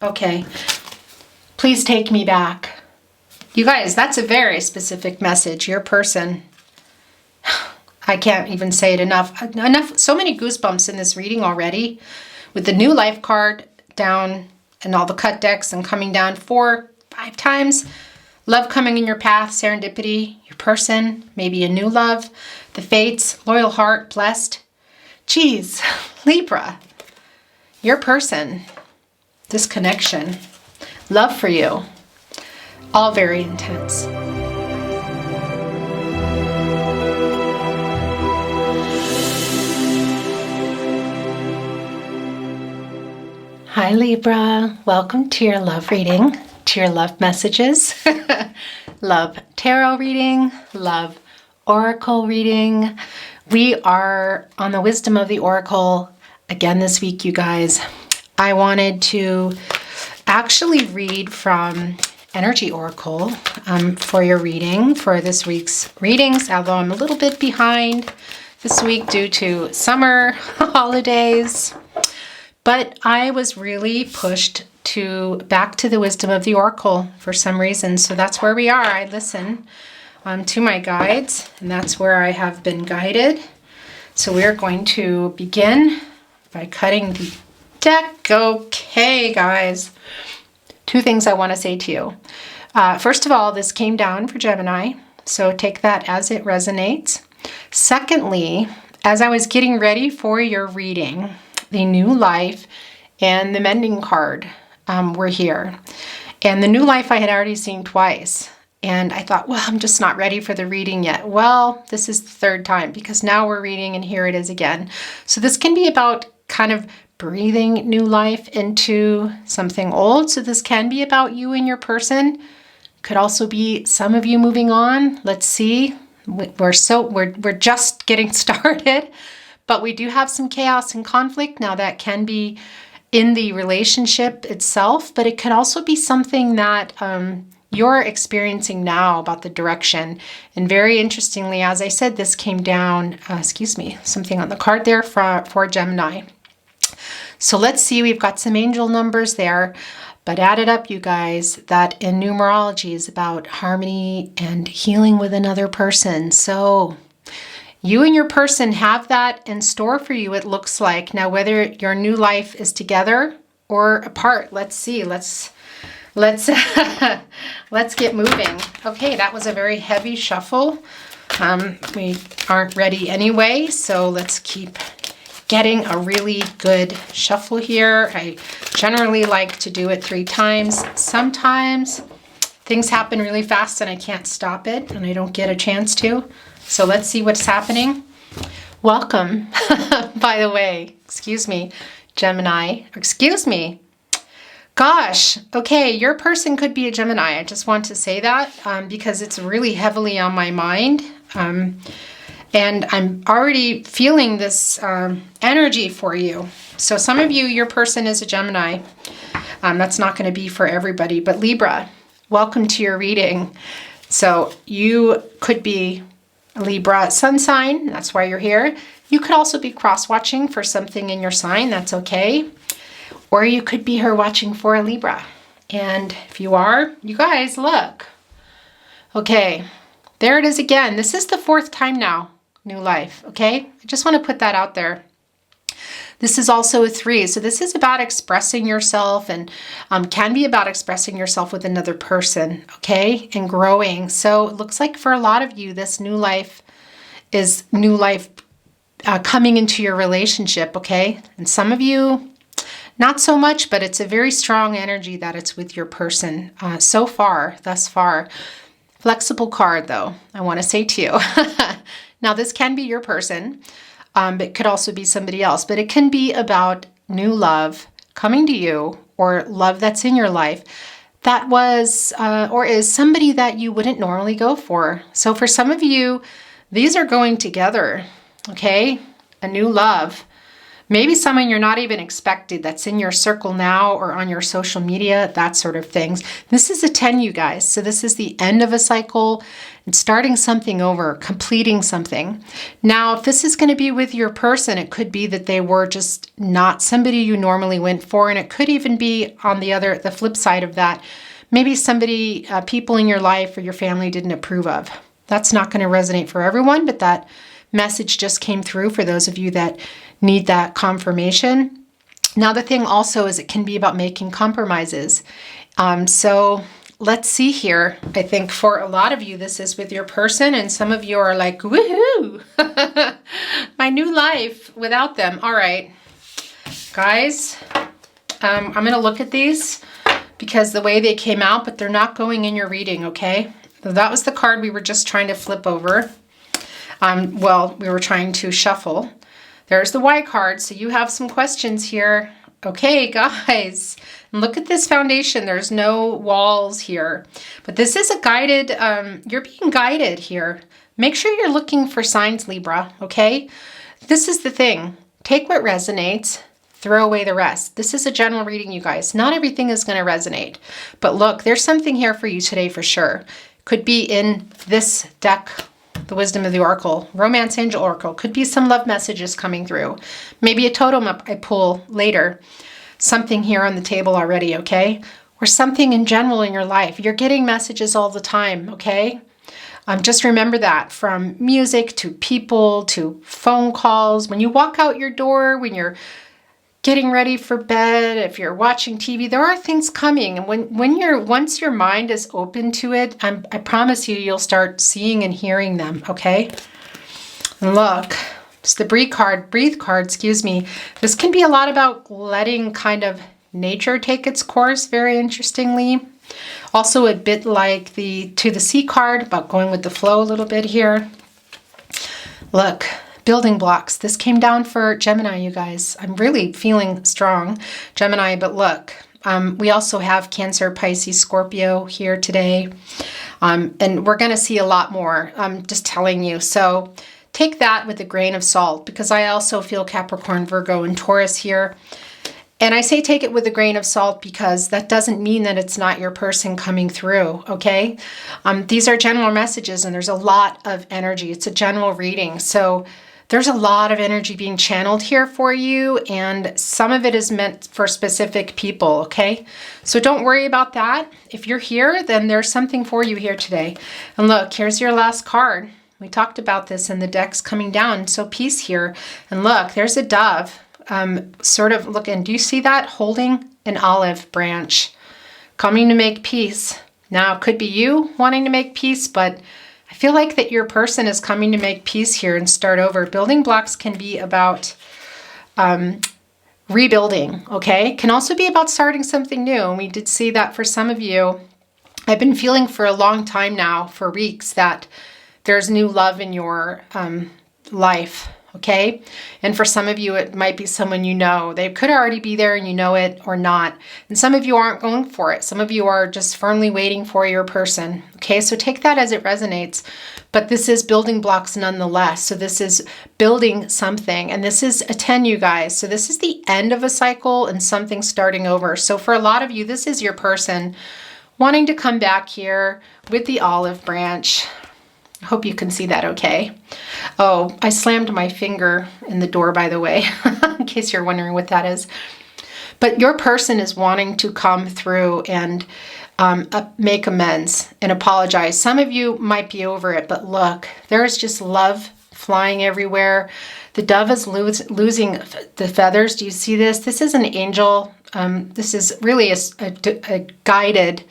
Okay. Please take me back. You guys, that's a very specific message. Your person. I can't even say it enough. So many goosebumps in this reading already. With the new life card down and all the cut decks and coming down 4, 5 times. Love coming in your path, serendipity, your person, maybe a new love, the fates, loyal heart, blessed. Geez, Libra, your person, this connection, love for you, all very intense. Hi Libra, welcome to your love reading, to your love messages, love tarot reading, love oracle reading. We are on the wisdom of the oracle again this week, you guys. I wanted to actually read from Energy Oracle for your reading, for this week's readings, although I'm a little bit behind this week due to summer holidays. But I was really pushed back to the wisdom of the oracle for some reason. So that's where we are. I listen to my guides, and that's where I have been guided. So we're going to begin by cutting the deck. Okay, guys. 2 things I want to say to you. First of all, this came down for Gemini, so take that as it resonates. Secondly, as I was getting ready for your reading, the new life and the mending card were here. And the new life I had already seen twice. And I thought, well, I'm just not ready for the reading yet. Well, this is the 3rd time because now we're reading and here it is again. So this can be about kind of breathing new life into something old. So this can be about you and your person. Could also be some of you moving on. Let's see. We're just getting started. But we do have some chaos and conflict. Now that can be in the relationship itself, but it could also be something that you're experiencing now about the direction. And very interestingly, as I said, this came down, something on the card there for Gemini. So let's see, we've got some angel numbers there, but add it up, you guys, that in numerology is about harmony and healing with another person. So you and your person have that in store for you, it looks like. Now, whether your new life is together or apart, let's see. Let's get moving. Okay, that was a very heavy shuffle. We aren't ready anyway, so let's keep getting a really good shuffle here. I generally like to do it 3 times. Sometimes things happen really fast and I can't stop it and I don't get a chance to. So let's see what's happening. Welcome, by the way. Excuse me, Gemini. Excuse me. Gosh, okay, your person could be a Gemini. I just want to say that because it's really heavily on my mind. And I'm already feeling this energy for you. So some of you, your person is a Gemini. That's not going to be for everybody. But Libra, welcome to your reading. So you could be Libra sun sign, that's why you're here. You could also be cross-watching for something in your sign, that's okay. Or you could be her watching for a Libra. And if you are, you guys, look. Okay, there it is again. This is the 4th time now, new life, okay? I just want to put that out there. This is also a 3. So this is about expressing yourself and can be about expressing yourself with another person, okay? And growing. So it looks like for a lot of you, this new life is new life coming into your relationship, okay? And some of you, not so much, but it's a very strong energy that it's with your person so far, thus far. Flexible card though, I want to say to you. Now this can be your person. It could also be somebody else, but it can be about new love coming to you or love that's in your life that was or is somebody that you wouldn't normally go for. So for some of you, these are going together, okay? A new love, Maybe someone you're not even expected that's in your circle now or on your social media, that sort of things. This is a 10, you guys. So this is the end of a cycle and starting something over, completing something. Now, if this is going to be with your person, it could be that they were just not somebody you normally went for. And it could even be on the flip side of that. Maybe somebody, people in your life or your family didn't approve of. That's not going to resonate for everyone, but that message just came through for those of you that need that confirmation. Now, the thing also is it can be about making compromises. So let's see here. I think for a lot of you, this is with your person, and some of you are like, woohoo, my new life without them. All right, guys, I'm going to look at these because the way they came out, but they're not going in your reading, okay? So that was the card we were just trying to flip over. Well, we were trying to shuffle. There's the Y card, so you have some questions here. Okay, guys, look at this foundation. There's no walls here, but this is a guided, you're being guided here. Make sure you're looking for signs, Libra, okay? This is the thing. Take what resonates, throw away the rest. This is a general reading, you guys. Not everything is going to resonate, but look, there's something here for you today for sure. Could be in this deck, the Wisdom of the Oracle, Romance Angel Oracle. Could be some love messages coming through. Maybe a totem I pull later. Something here on the table already, okay? Or something in general in your life. You're getting messages all the time, okay? Just remember that, from music to people to phone calls. When you walk out your door, when you're getting ready for bed, if you're watching TV, there are things coming. And once your mind is open to it, I promise you'll start seeing and hearing them, okay? And look, it's the breathe card, excuse me. This can be a lot about letting kind of nature take its course, very interestingly. Also a bit like the To the Sea card, about going with the flow a little bit here. Look. Building blocks. This came down for Gemini, you guys. I'm really feeling strong, Gemini, but look, we also have Cancer, Pisces, Scorpio here today. And we're going to see a lot more. I'm just telling you. So take that with a grain of salt, because I also feel Capricorn, Virgo, and Taurus here. And I say take it with a grain of salt because that doesn't mean that it's not your person coming through, okay? These are general messages and there's a lot of energy. It's a general reading. So there's a lot of energy being channeled here for you, and some of it is meant for specific people, okay? So don't worry about that. If you're here, then there's something for you here today. And look, here's your last card. We talked about this in the decks coming down. So peace here. And look, there's a dove. Sort of looking, do you see that? Holding an olive branch, coming to make peace. Now, it could be you wanting to make peace, but I feel like that your person is coming to make peace here and start over. Building blocks can be about rebuilding, okay? Can also be about starting something new. And we did see that for some of you. I've been feeling for a long time now, for weeks, that there's new love in your life. Okay. And for some of you, it might be someone you know. They could already be there and you know it or not. And some of you aren't going for it. Some of you are just firmly waiting for your person. Okay. So take that as it resonates. But this is building blocks nonetheless. So this is building something. And this is a 10, you guys. So this is the end of a cycle and something starting over. So for a lot of you, this is your person wanting to come back here with the olive branch. I hope you can see that okay. Oh, I slammed my finger in the door, by the way, in case you're wondering what that is. But your person is wanting to come through and make amends and apologize. Some of you might be over it, but look, there's just love flying everywhere. The dove is losing the feathers. Do you see this? This is an angel. This is really a guided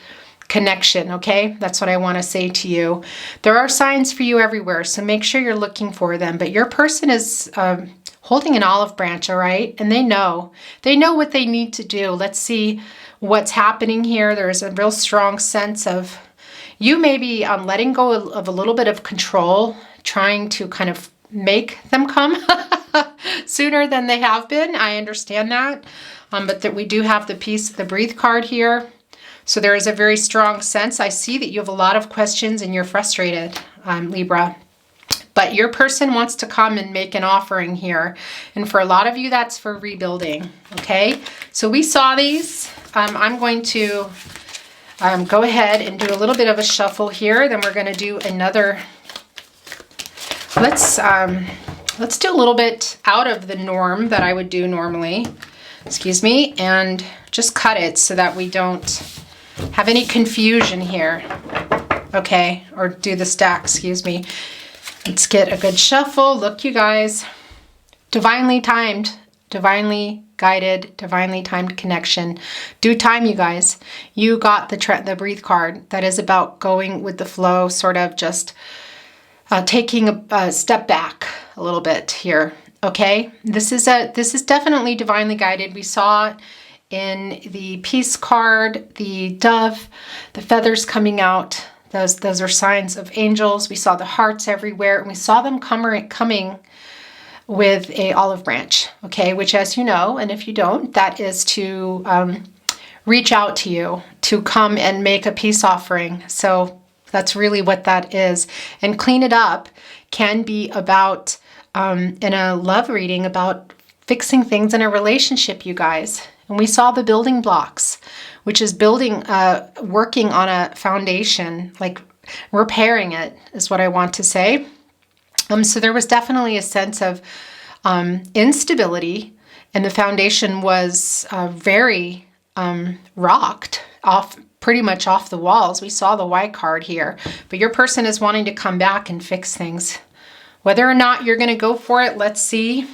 connection, okay? That's what I want to say to you. There are signs for you everywhere, so make sure you're looking for them. But your person is holding an olive branch, all right? And they know what they need to do. Let's see what's happening here. There's a real strong sense of you maybe letting go of a little bit of control, trying to kind of make them come sooner than they have been. I understand that. But that we do have the breathe card here. So there is a very strong sense. I see that you have a lot of questions and you're frustrated, Libra. But your person wants to come and make an offering here. And for a lot of you, that's for rebuilding, okay? So we saw these. I'm going to go ahead and do a little bit of a shuffle here. Then we're going to do another. Let's do a little bit out of the norm that I would do normally. Excuse me. And just cut it so that we don't have any confusion here. Okay. Or do the stack, excuse me. Let's get a good shuffle. Look, you guys, divinely timed, divinely guided, divinely timed connection. Due time, you guys. You got the breathe card. That is about going with the flow, sort of just taking a step back a little bit here. Okay, this is definitely divinely guided. We saw it in the peace card, the dove, the feathers coming out. Those are signs of angels. We saw the hearts everywhere, and we saw them coming with a olive branch, okay, which, as you know, and if you don't, that is to reach out to you, to come and make a peace offering. So that's really what that is. And clean it up can be about, in a love reading, about fixing things in a relationship, you guys. And we saw the building blocks, which is building, working on a foundation, like repairing it is what I want to say. So there was definitely a sense of instability, and the foundation was very rocked off, pretty much off the walls. We saw the Y card here, but your person is wanting to come back and fix things. Whether or not you're going to go for it, let's see.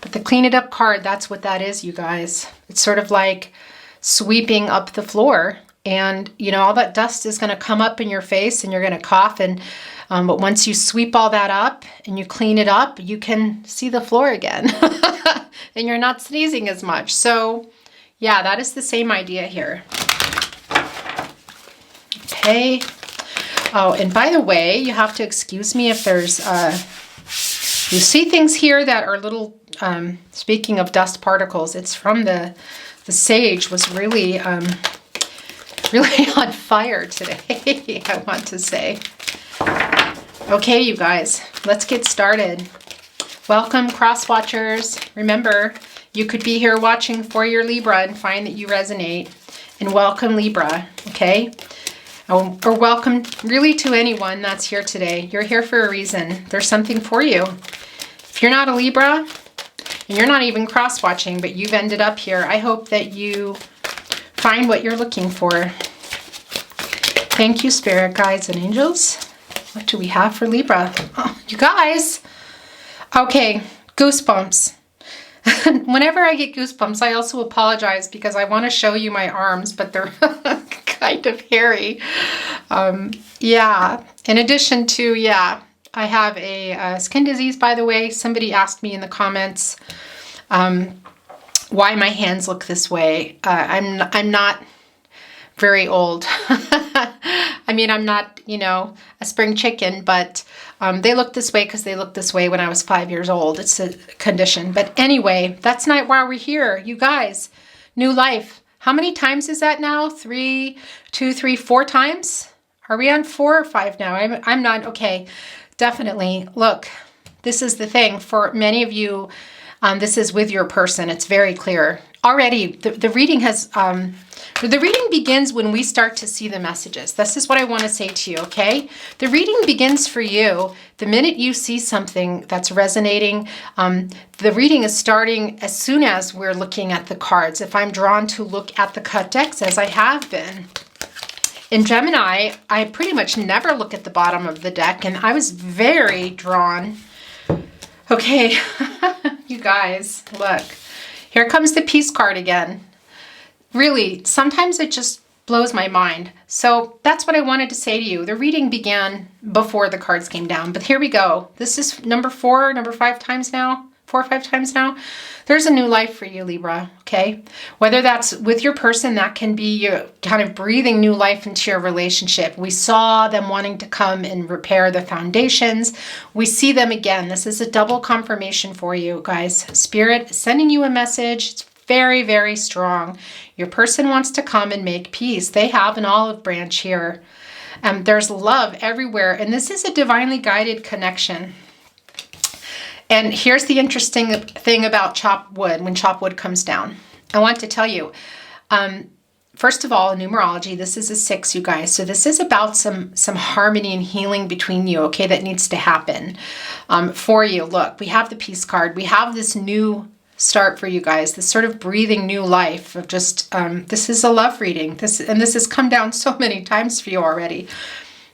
But the clean it up card, that's what that is, you guys. It's sort of like sweeping up the floor, and you know, all that dust is going to come up in your face and you're going to cough, and but once you sweep all that up and you clean it up, you can see the floor again and you're not sneezing as much. So yeah, that is the same idea here. Okay. Oh, and by the way, you have to excuse me if there's you see things here that are little, speaking of dust particles, it's from the sage was really, really on fire today, I want to say. Okay, you guys, let's get started. Welcome, cross watchers. Remember, you could be here watching for your Libra and find that you resonate. And welcome, Libra, okay? Or welcome really to anyone that's here today. You're here for a reason. There's something for you. If you're not a Libra, and you're not even cross-watching, but you've ended up here, I hope that you find what you're looking for. Thank you, spirit guides and angels. What do we have for Libra? Oh, you guys. Okay, goosebumps. Whenever I get goosebumps, I also apologize because I want to show you my arms, but they're kind of hairy. Yeah, in addition to, yeah, I have a skin disease, by the way. Somebody asked me in the comments why my hands look this way. I'm not very old. I mean, I'm not, you know, a spring chicken, but they look this way because they looked this way when I was 5 years old. It's a condition. But anyway, that's not why we're here. You guys, new life. How many times is that now? 3, 2, 3, 4 times? Are we on 4 or 5 now? I'm not. Okay, definitely. Look, this is the thing. For many of you, this is with your person. It's very clear. Already, the reading has... the reading begins when we start to see the messages. This is what I want to say to you, okay? The reading begins for you the minute you see something that's resonating. The reading is starting as soon as we're looking at the cards. If I'm drawn to look at the cut decks, as I have been. In Gemini, I pretty much never look at the bottom of the deck, and I was very drawn. Okay, you guys, look. Here comes the peace card again. Really, sometimes it just blows my mind. So that's what I wanted to say to you. The reading began before the cards came down, but here we go. This is number 5 times now. 4 or 5 times now. There's a new life for you, Libra, okay? Whether that's with your person, that can be you kind of breathing new life into your relationship. We saw them wanting to come and repair the foundations. We see them again. This is a double confirmation for you, guys. Spirit is sending you a message. It's very, very strong. Your person wants to come and make peace. They have an olive branch here. There's love everywhere. And this is a divinely guided connection. And here's the interesting thing about chopped wood, when chopped wood comes down. I want to tell you, first of all, numerology, this is a 6, you guys. So this is about some harmony and healing between you, okay, that needs to happen for you. Look, we have the Peace card. We have this new start for you guys, this sort of breathing new life of just, this is a love reading. This has come down so many times for you already.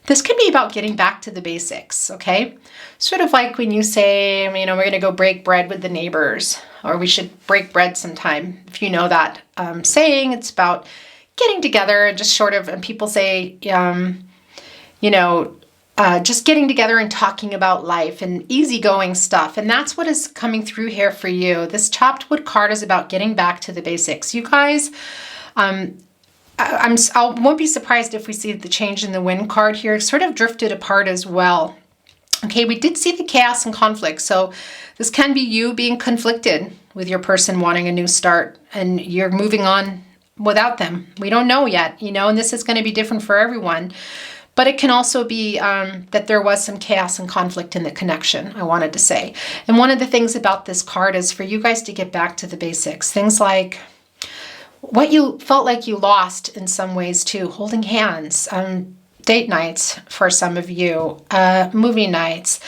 This could be about getting back to the basics, okay? Sort of like when you say, you know, we're going to go break bread with the neighbors, or we should break bread sometime. If you know that saying, it's about getting together and just sort of, and people say, you know, just getting together and talking about life and easygoing stuff. And that's what is coming through here for you. This chopped wood card is about getting back to the basics. You guys, I won't be surprised if we see the change in the wind card here. It sort of drifted apart as well. Okay, we did see the chaos and conflict. So this can be you being conflicted with your person wanting a new start and you're moving on without them. We don't know yet, you know, and this is going to be different for everyone. But it can also be that there was some chaos and conflict in the connection, I wanted to say. And one of the things about this card is for you guys to get back to the basics. Things like what you felt like you lost in some ways too, holding hands, date nights for some of you, movie nights,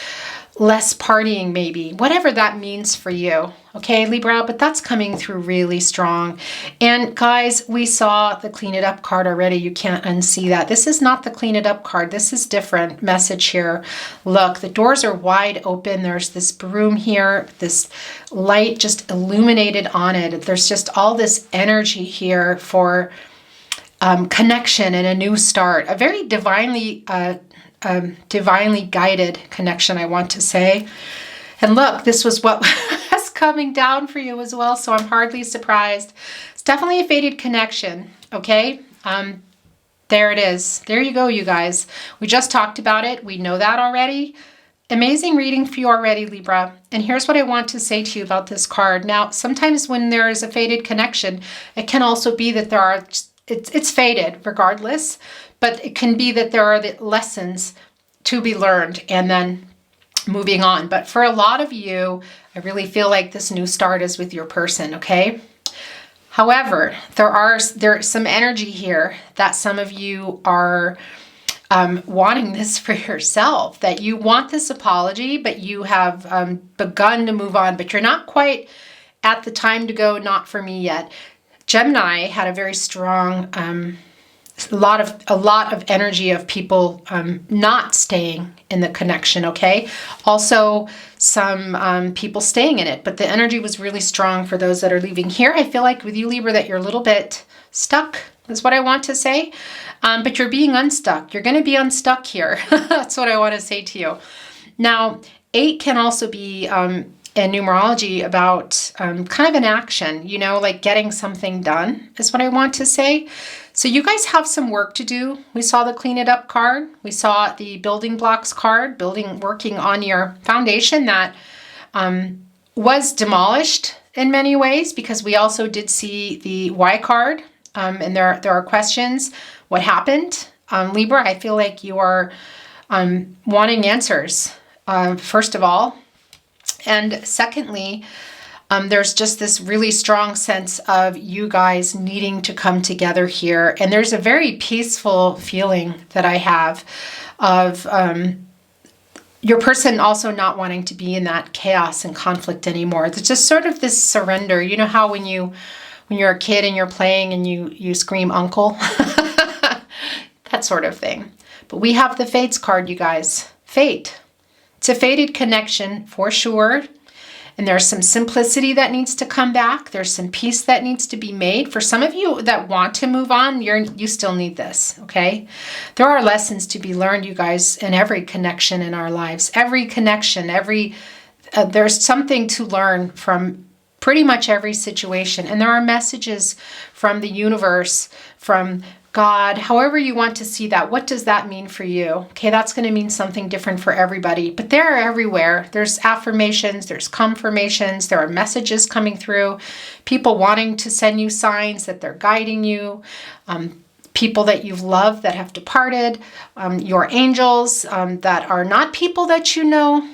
less partying maybe, whatever that means for you, okay, Libra, but that's coming through really strong. And guys, we saw the clean it up card already. You can't unsee that. This is not the clean it up card. This is different message here. Look, the doors are wide open. There's this broom here, this light just illuminated on it. There's just all this energy here for connection and a new start, a very divinely guided connection, I want to say. And look, this was what was coming down for you as well, so I'm hardly surprised. It's definitely a fated connection, okay? There it is. There you go, you guys. We just talked about it. We know that already. Amazing reading for you already, Libra. And here's what I want to say to you about this card. Now, sometimes when there is a fated connection, it can also be that there are, it's fated regardless, but it can be that there are the lessons to be learned and then moving on. But for a lot of you, I really feel like this new start is with your person, okay? However, there's some energy here that some of you are wanting this for yourself, that you want this apology, but you have begun to move on, but you're not quite at the time to go, not for me yet. Gemini had a very strong, a lot of energy of people not staying in the connection, okay? Also, some people staying in it, but the energy was really strong for those that are leaving. Here, I feel like with you, Libra, that you're a little bit stuck, is what I want to say. But you're being unstuck. You're going to be unstuck here. That's what I want to say to you. Now, 8 can also be in numerology about kind of an action, you know, like getting something done is what I want to say. So you guys have some work to do. We saw the clean it up card. We saw the building blocks card, working on your foundation that was demolished in many ways, because we also did see the Y card. And there are questions. What happened? Libra, I feel like you are wanting answers, first of all. And secondly, there's just this really strong sense of you guys needing to come together here. And there's a very peaceful feeling that I have of your person also not wanting to be in that chaos and conflict anymore. There's just sort of this surrender. You know how when you're a kid and you're playing and you scream uncle? That sort of thing. But we have the Fates card, you guys. Fate. It's a fated connection for sure. And there's some simplicity that needs to come back. There's some peace that needs to be made. For some of you that want to move on, you still need this, okay? There are lessons to be learned, you guys, in every connection in our lives. Every connection, there's something to learn from pretty much every situation. And there are messages from the universe, from God, however you want to see that. What does that mean for you? Okay, that's going to mean something different for everybody, but they're everywhere. There's affirmations, there's confirmations, there are messages coming through, people wanting to send you signs that they're guiding you, people that you've loved that have departed, your angels that are not people that you know.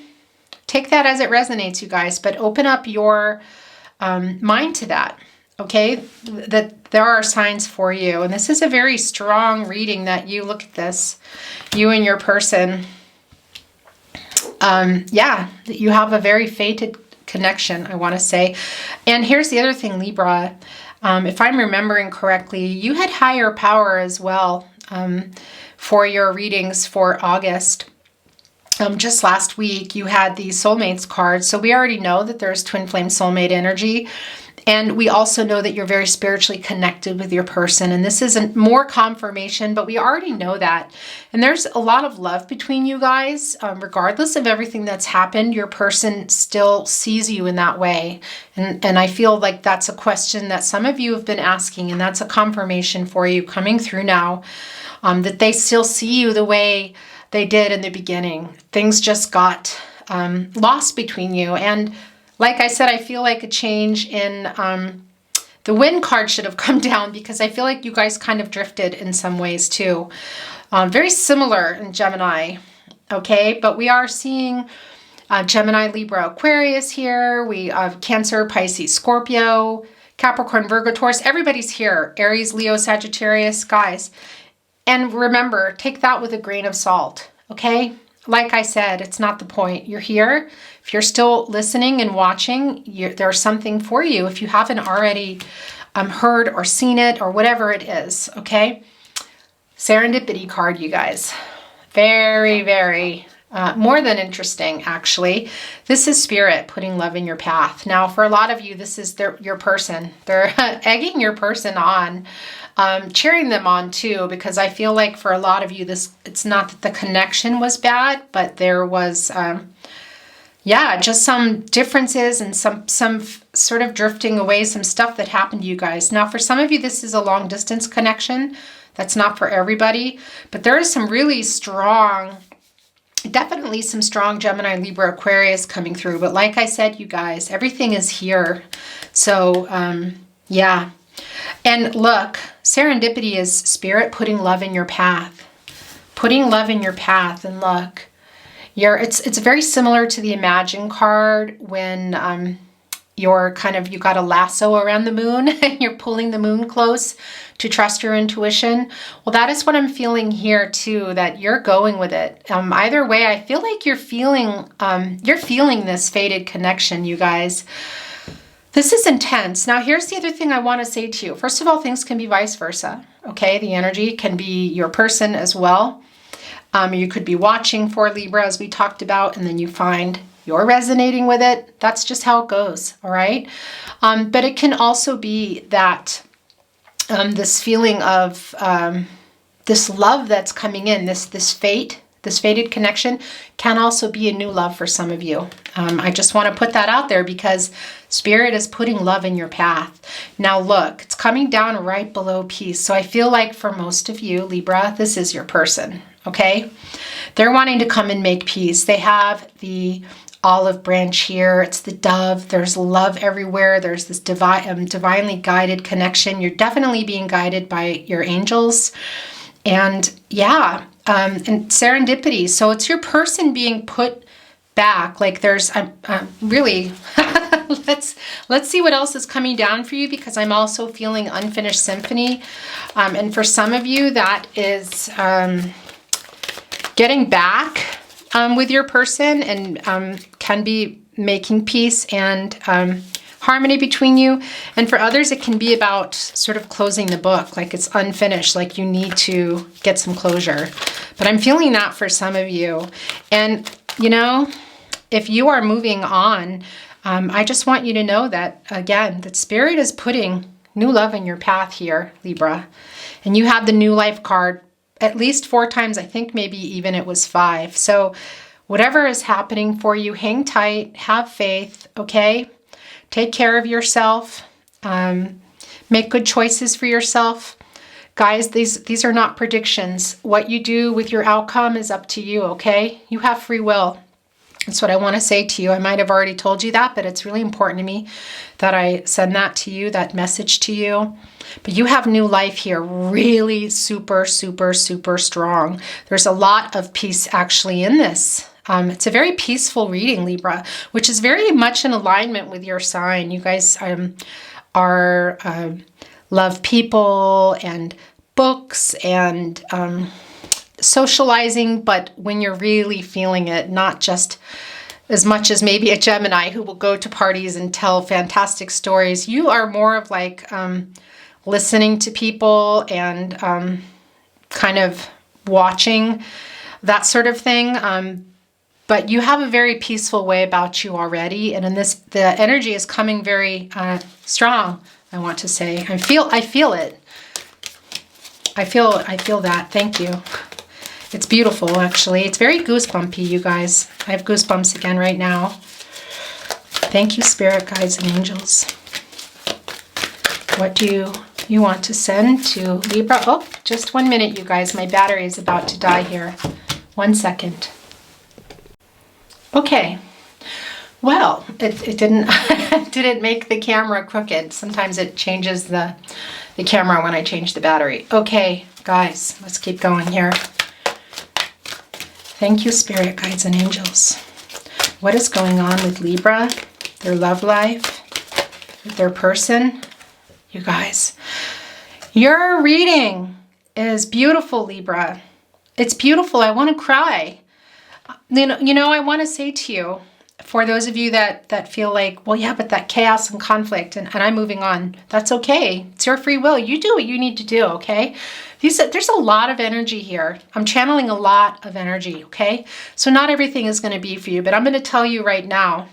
Take that as it resonates, you guys, but open up your mind to that, okay? That there are signs for you. And this is a very strong reading that you look at this, you and your person. Yeah, you have a very fated connection, I want to say. And here's the other thing, Libra. If I'm remembering correctly, you had higher power as well for your readings for August. Just last week, you had the soulmates card. So we already know that there's twin flame soulmate energy. And we also know that you're very spiritually connected with your person. And this isn't more confirmation, but we already know that. And there's a lot of love between you guys. Regardless of everything that's happened, your person still sees you in that way. And I feel like that's a question that some of you have been asking. And that's a confirmation for you coming through now. That they still see you the way they did in the beginning. Things just got lost between you. And like I said, I feel like a change in the wind card should have come down, because I feel like you guys kind of drifted in some ways too. Very similar in Gemini, okay? But we are seeing Gemini, Libra, Aquarius here. We have Cancer, Pisces, Scorpio, Capricorn, Virgo, Taurus. Everybody's here. Aries, Leo, Sagittarius, guys. And remember, take that with a grain of salt, okay? Like I said, it's not the point. You're here. If you're still listening and watching, there's something for you if you haven't already heard or seen it or whatever it is, okay? Serendipity card, you guys. Very, very, more than interesting, actually. This is spirit putting love in your path. Now, for a lot of you, this is your person. They're egging your person on. Cheering them on too, because I feel like for a lot of you, it's not that the connection was bad, but there was, yeah, just some differences and some sort of drifting away, some stuff that happened to you guys. Now, for some of you, this is a long distance connection. That's not for everybody, but there is some really strong, definitely some strong Gemini, Libra, Aquarius coming through. But like I said, you guys, everything is here. So, yeah. And look, serendipity is spirit putting love in your path. Putting love in your path. And look, it's very similar to the Imagine card when you got a lasso around the moon and you're pulling the moon close to trust your intuition. Well, that is what I'm feeling here too, that you're going with it. Either way, I feel like you're feeling this fated connection, you guys. This is intense. Now, here's the other thing I want to say to you. First of all, things can be vice versa, okay? The energy can be your person as well. You could be watching for Libra, as we talked about, and then you find you're resonating with it. That's just how it goes, all right? But it can also be that this feeling of this love that's coming in, this fated connection can also be a new love for some of you. I just want to put that out there because Spirit is putting love in your path. Now look, it's coming down right below peace. So I feel like for most of you, Libra, this is your person, okay? They're wanting to come and make peace. They have the olive branch here. It's the dove. There's love everywhere. There's this divinely guided connection. You're definitely being guided by your angels. And yeah, and serendipity. So it's your person being put back. Like there's really, let's see what else is coming down for you, because I'm also feeling unfinished symphony. And for some of you, that is getting back with your person, and can be making peace and harmony between you. And for others, it can be about sort of closing the book, like it's unfinished, like you need to get some closure. But I'm feeling that for some of you. And, you know, if you are moving on, I just want you to know that, again, that Spirit is putting new love in your path here, Libra. And you have the New Life card at least 4 times. I think maybe even it was 5. So whatever is happening for you, hang tight, have faith, okay? Take care of yourself. Make good choices for yourself. Guys, these are not predictions. What you do with your outcome is up to you, okay? You have free will. That's what I want to say to you. I might have already told you that, but it's really important to me that I send that to you, that message to you. But you have new life here, really super, super, super strong. There's a lot of peace actually in this. It's a very peaceful reading, Libra, which is very much in alignment with your sign. You guys are love people and books and socializing, but when you're really feeling it, not just as much as maybe a Gemini who will go to parties and tell fantastic stories. You are more of like listening to people and kind of watching, that sort of thing. But you have a very peaceful way about you already. And in this, the energy is coming very strong, I want to say. I feel it. I feel that. Thank you. It's beautiful, actually. It's very goosebumpy, you guys. I have goosebumps again right now. Thank you, spirit guides and angels. What do you want to send to Libra? Oh, just 1 minute, you guys. My battery is about to die here. 1 second. Okay. Well, it didn't didn't make the camera crooked. Sometimes it changes the camera when I change the battery. Okay, guys, let's keep going here. Thank you, spirit guides and angels. What is going on with Libra, their love life, with their person? You guys, your reading is beautiful, Libra. It's beautiful. I want to cry. You know, I want to say to you, for those of you that feel like, well, yeah, but that chaos and conflict, and I'm moving on. That's okay. It's your free will. You do what you need to do, okay? There's a lot of energy here. I'm channeling a lot of energy, okay? So not everything is going to be for you, but I'm going to tell you right now,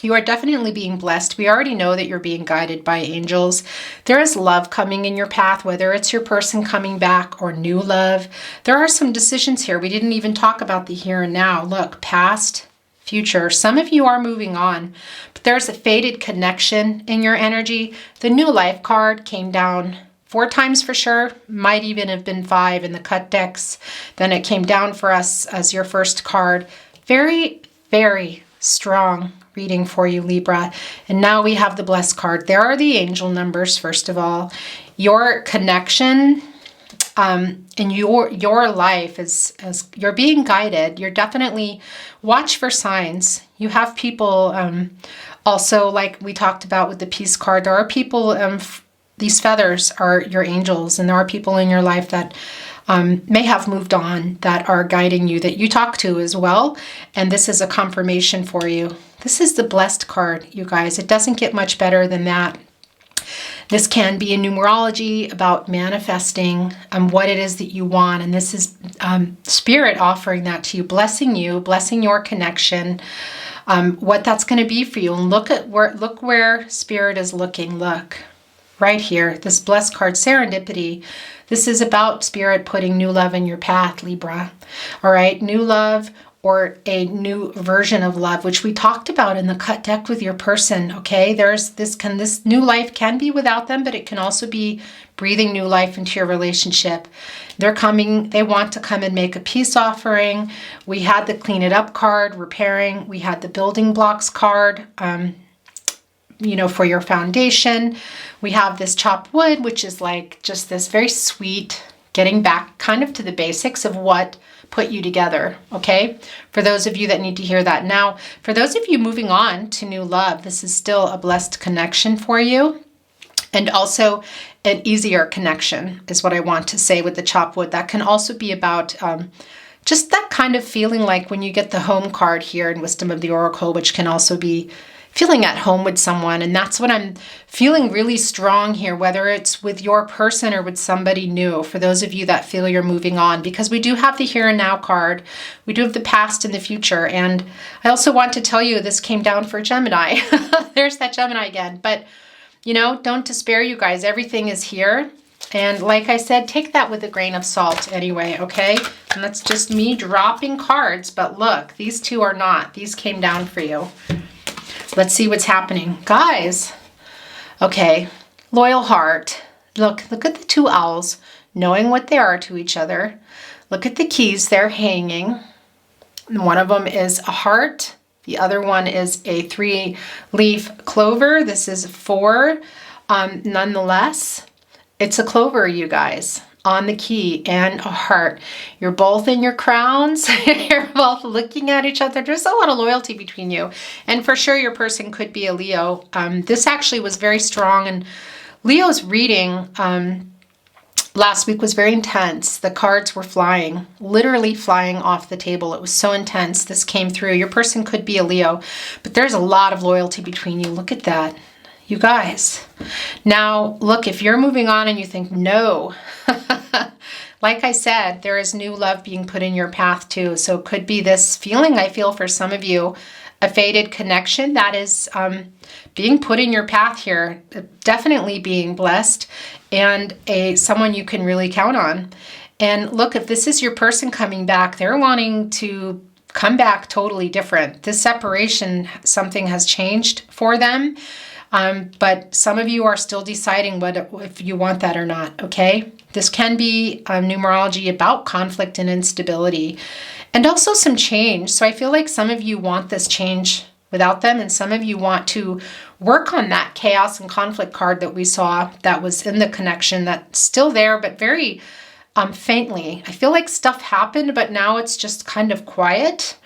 you are definitely being blessed. We already know that you're being guided by angels. There is love coming in your path, whether it's your person coming back or new love. There are some decisions here. We didn't even talk about the here and now. Look, past, future. Some of you are moving on, but there's a faded connection in your energy. The new life card came down 4 times for sure, might even have been 5 in the cut decks. Then it came down for us as your first card. Very, very strong reading for you, Libra. And now we have the blessed card. There are the angel numbers, first of all. Your connection in your life is, as you're being guided, you're definitely watch for signs. You have people also, like we talked about with the peace card, there are people, these feathers are your angels, and there are people in your life that may have moved on, that are guiding you, that you talk to as well. And this is a confirmation for you. This is the blessed card, you guys. It doesn't get much better than that. This can be a numerology about manifesting what it is that you want. And this is spirit offering that to you, blessing your connection, what that's going to be for you. And look where spirit is looking. Look right here, this blessed card, serendipity. This is about spirit putting new love in your path, Libra. All right, new love or a new version of love, which we talked about in the cut deck with your person, okay? This new life can be without them, but it can also be breathing new life into your relationship. They're coming, they want to come and make a peace offering. We had the clean it up card, repairing. We had the building blocks card, for your foundation. We have this chopped wood, which is like just this very sweet, getting back kind of to the basics of what put you together, okay? For those of you that need to hear that. Now, for those of you moving on to new love, this is still a blessed connection for you. And also an easier connection is what I want to say with the chopped wood. That can also be about just that kind of feeling like when you get the home card here in Wisdom of the Oracle, which can also be feeling at home with someone. And that's what I'm feeling really strong here, whether it's with your person or with somebody new, for those of you that feel you're moving on, because we do have the here and now card. We do have the past and the future. And I also want to tell you, this came down for Gemini. There's that Gemini again. But, don't despair, you guys. Everything is here. And like I said, take that with a grain of salt anyway, okay? And that's just me dropping cards. But look, these two are not. These came down for you. Let's see what's happening. Guys, okay, loyal heart. Look at the 2 owls, knowing what they are to each other. Look at the keys they're hanging. And one of them is a heart, The other one is a 3-leaf clover. This is 4. Nonetheless, it's a clover, you guys, on the key, and a heart. You're both in your crowns. You're both looking at each other. There's a lot of loyalty between you. And for sure, your person could be a Leo. This actually was very strong. And Leo's reading last week was very intense. The cards were flying, literally flying off the table. It was so intense. This came through. Your person could be a Leo, but there's a lot of loyalty between you. Look at that, you guys. Now, look, if you're moving on and you think, no, like I said, there is new love being put in your path too. So it could be this feeling I feel for some of you, a fated connection that is being put in your path here, definitely being blessed, and someone you can really count on. And look, if this is your person coming back, they're wanting to come back totally different. This separation, something has changed for them. But some of you are still deciding if you want that or not, okay? This can be numerology about conflict and instability, and also some change. So I feel like some of you want this change without them, and some of you want to work on that chaos and conflict card that we saw that was in the connection, that's still there, but very faintly. I feel like stuff happened, but now it's just kind of quiet.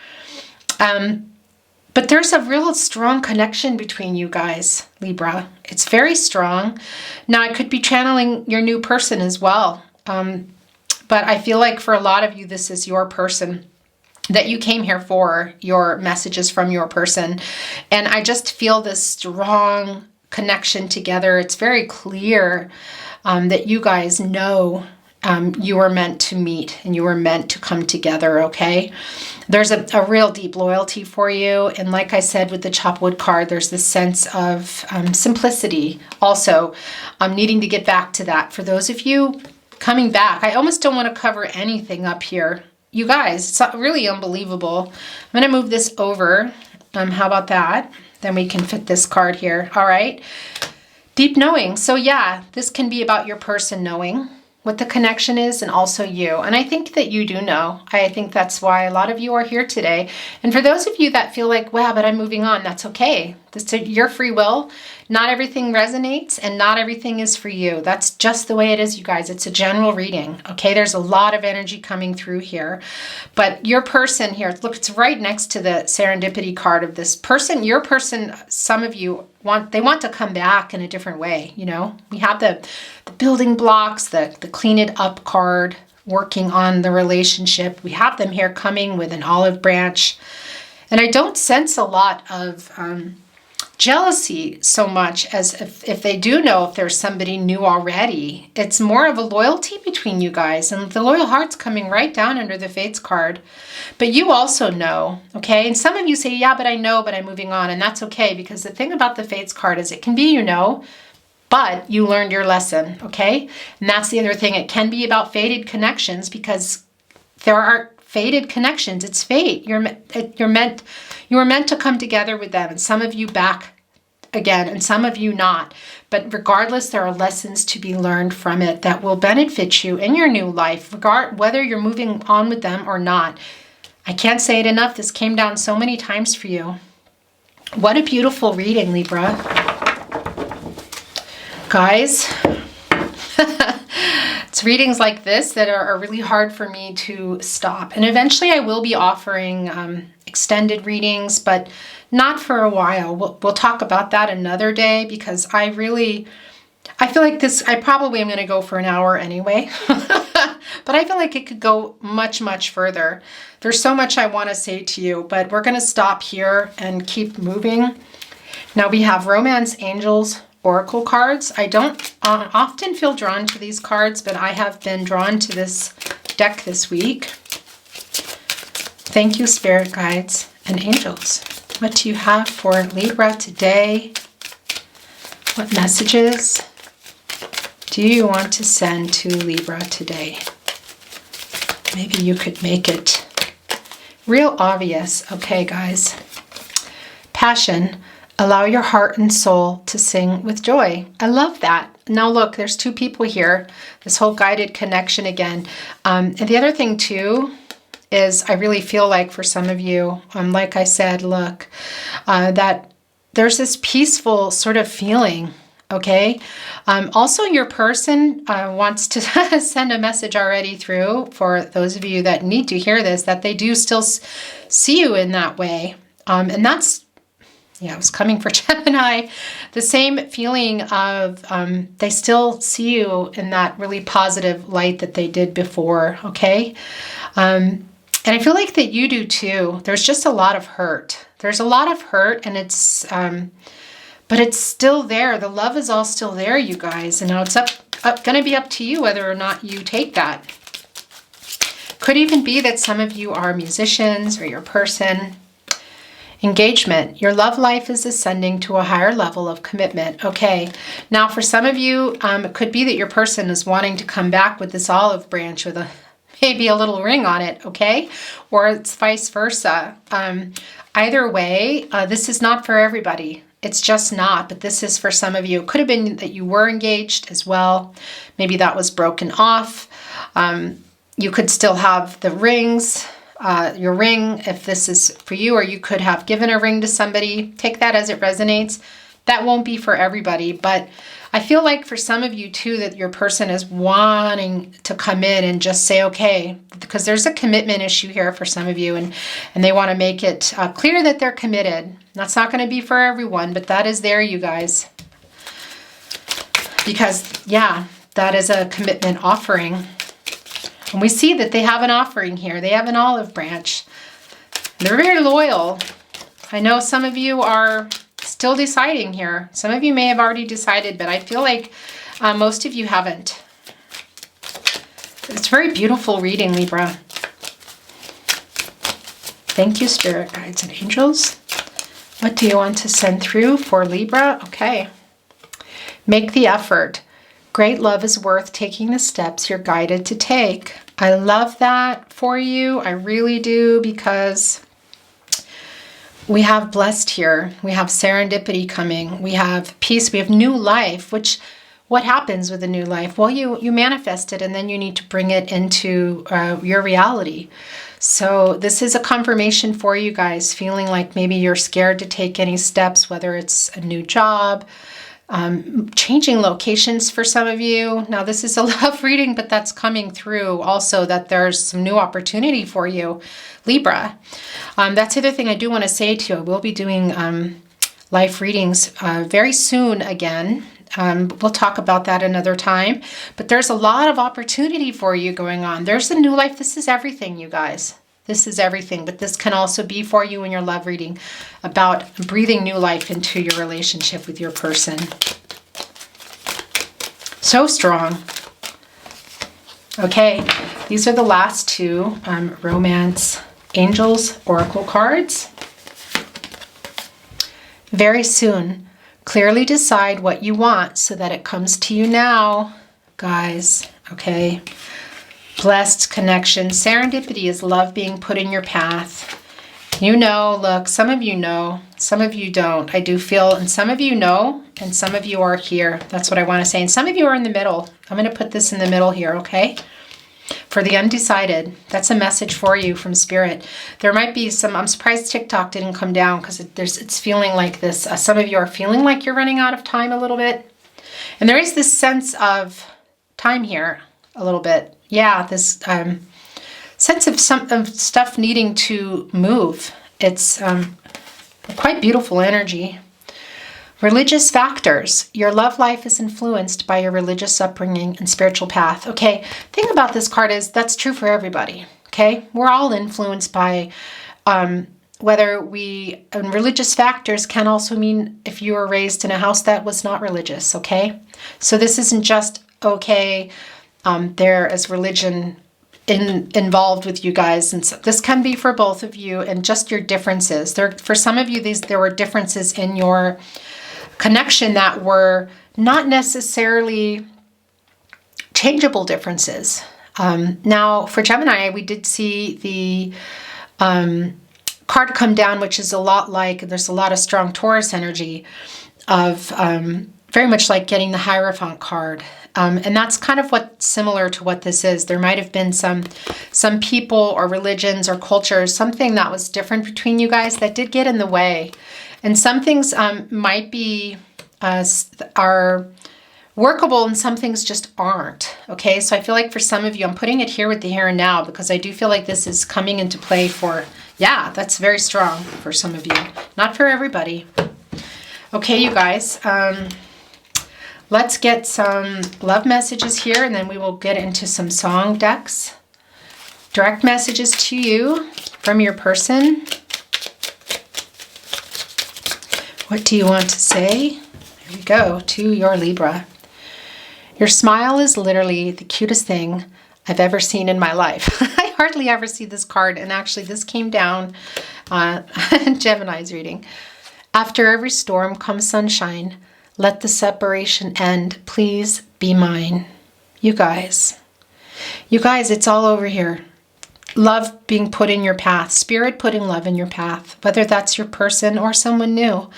But there's a real strong connection between you guys, Libra. It's very strong. Now, I could be channeling your new person as well. But I feel like for a lot of you, this is your person that you came here for, your messages from your person. And I just feel this strong connection together. It's very clear that you guys know you were meant to meet and you were meant to come together, okay? There's a real deep loyalty for you. And like I said, with the chop wood card, there's this sense of simplicity also. Needing to get back to that. For those of you coming back, I almost don't want to cover anything up here. You guys, it's really unbelievable. I'm going to move this over. How about that? Then we can fit this card here. All right. Deep knowing. So yeah, this can be about your person knowing what the connection is, and also you. And I think that you do know. I think that's why a lot of you are here today. And for those of you that feel like, wow, but I'm moving on, that's okay. This is your free will. Not everything resonates and not everything is for you. That's just the way it is, you guys. It's a general reading, okay? There's a lot of energy coming through here. But your person here, look, it's right next to the serendipity card of this person. Your person, some of you want to come back in a different way, you know? We have the building blocks, the clean it up card, working on the relationship. We have them here coming with an olive branch. And I don't sense a lot of jealousy so much as if they do know if there's somebody new already. It's more of a loyalty between you guys, and the loyal heart's coming right down under the Fates card. But you also know, okay? And some of you say, yeah, but I know, but I'm moving on. And that's okay, because the thing about the Fates card is it can be, you know, but you learned your lesson, okay? And that's the other thing. It can be about fated connections, because there are fated connections. It's fate. You were meant to come together with them, and some of you back again, and some of you not. But regardless, there are lessons to be learned from it that will benefit you in your new life, whether you're moving on with them or not. I can't say it enough. This came down so many times for you. What a beautiful reading, Libra. Guys, it's readings like this that are really hard for me to stop. And eventually I will be offering extended readings, but not for a while. We'll talk about that another day, because I feel like this, I probably am going to go for an hour anyway, but I feel like it could go much, much further. There's so much I want to say to you, but we're going to stop here and keep moving. Now we have Romance Angels Oracle cards. I don't often feel drawn to these cards, but I have been drawn to this deck this week. Thank you, Spirit Guides and Angels. What do you have for Libra today? What messages do you want to send to Libra today? Maybe you could make it real obvious. Okay, guys. Passion. Allow your heart and soul to sing with joy. I love that. Now look, there's two people here. This whole guided connection again. And the other thing too is I really feel like for some of you, like I said, look, that there's this peaceful sort of feeling, okay? Also, your person wants to send a message already through for those of you that need to hear this, that they do still see you in that way. And that's, yeah, it was coming for Gemini. The same feeling of they still see you in that really positive light that they did before, okay? And I feel like that you do too. There's just a lot of hurt. There's a lot of hurt, and it's, but it's still there. The love is all still there, you guys. And now it's going to be up to you whether or not you take that. Could even be that some of you are musicians or your person. Engagement. Your love life is ascending to a higher level of commitment. Okay. Now, for some of you, it could be that your person is wanting to come back with this olive branch with maybe a little ring on it. Okay. Or it's vice versa. Either way, this is not for everybody. It's just not, but this is for some of you. It could have been that you were engaged as well. Maybe that was broken off. You could still have the rings. Your ring, if this is for you, or you could have given a ring to somebody. Take that as it resonates. That won't be for everybody, but I feel like for some of you too, that your person is wanting to come in and just say, okay, because there's a commitment issue here for some of you, and they want to make it clear that they're committed. That's not going to be for everyone, but that is there, you guys. Because, yeah, that is a commitment offering. And we see that they have an offering here. They have an olive branch. They're very loyal. I know some of you are still deciding here. Some of you may have already decided, but I feel like most of you haven't. It's a very beautiful reading, Libra. Thank you, Spirit Guides and Angels. What do you want to send through for Libra? Okay. Make the effort. Great love is worth taking the steps you're guided to take. I love that for you. I really do, because we have blessed here. We have serendipity coming. We have peace. We have new life, which what happens with a new life? Well, you manifest it, and then you need to bring it into your reality. So this is a confirmation for you guys, feeling like maybe you're scared to take any steps, whether it's a new job, changing locations for some of you. Now, this is a love reading, but that's coming through also, that there's some new opportunity for you, Libra. That's the other thing I do want to say to you. I will be doing life readings very soon again. We'll talk about that another time, but there's a lot of opportunity for you going on. There's a new life. This is everything, you guys. This is everything, but this can also be for you in your love reading, about breathing new life into your relationship with your person. So strong. Okay, these are the last two romance angels oracle cards. Very soon, clearly decide what you want so that it comes to you now, guys. Okay. Blessed connection. Serendipity is love being put in your path. You know, look, some of you know, some of you don't. I do feel, and some of you know, and some of you are here. That's what I want to say. And some of you are in the middle. I'm going to put this in the middle here, okay? For the undecided, that's a message for you from Spirit. There might be some, I'm surprised TikTok didn't come down, because it's feeling like this. Some of you are feeling like you're running out of time a little bit. And there is this sense of time here a little bit. Yeah, this sense of stuff needing to move. It's quite beautiful energy. Religious factors. Your love life is influenced by your religious upbringing and spiritual path. Okay, thing about this card is that's true for everybody. Okay, we're all influenced by whether we, and religious factors can also mean if you were raised in a house that was not religious. Okay, so this isn't just okay. There is religion involved with you guys, and so this can be for both of you, and just your differences. For some of you, there were differences in your connection that were not necessarily changeable differences. Now, for Gemini, we did see the card come down, which is a lot like, there's a lot of strong Taurus energy of very much like getting the Hierophant card. And that's kind of similar to what this is. There might have been some people or religions or cultures, something that was different between you guys that did get in the way. And some things might be, are workable and some things just aren't. Okay, so I feel like for some of you, I'm putting it here with the here and now because I do feel like this is coming into play for, yeah, that's very strong for some of you. Not for everybody. Okay, you guys. Let's get some love messages here, and then we will get into some song decks. Direct messages to you from your person. What do you want to say? Here we go, to your Libra. Your smile is literally the cutest thing I've ever seen in my life. I hardly ever see this card, and actually this came down Gemini's reading. After every storm comes sunshine. Let the separation end. Please be mine. You guys, it's all over here. Love being put in your path. Spirit putting love in your path. Whether that's your person or someone new.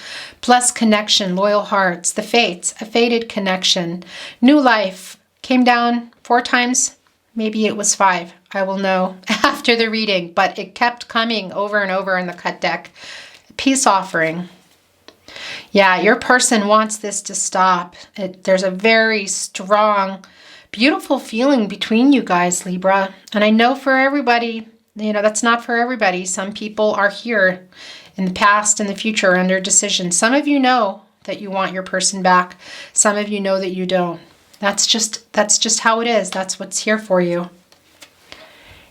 Blessed connection, loyal hearts, the fates, a fated connection. New life. Came down 4 times. Maybe it was 5. I will know after the reading. But it kept coming over and over in the cut deck. Peace offering. Yeah, your person wants this to stop. There's a very strong, beautiful feeling between you guys, Libra. And I know for everybody, that's not for everybody. Some people are here in the past and the future under decision. Some of you know that you want your person back. Some of you know that you don't. That's just how it is. That's what's here for you.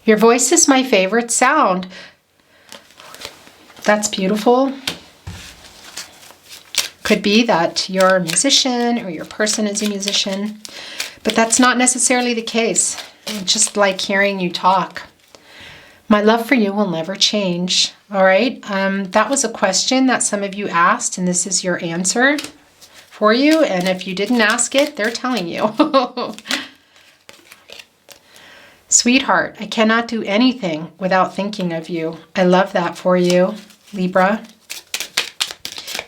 Your voice is my favorite sound. That's beautiful. Could be that you're a musician or your person is a musician, but that's not necessarily the case. I just like hearing you talk. My love for you will never change. All right. That was a question that some of you asked, and this is your answer for you. And if you didn't ask it, they're telling you. Sweetheart, I cannot do anything without thinking of you. I love that for you, Libra.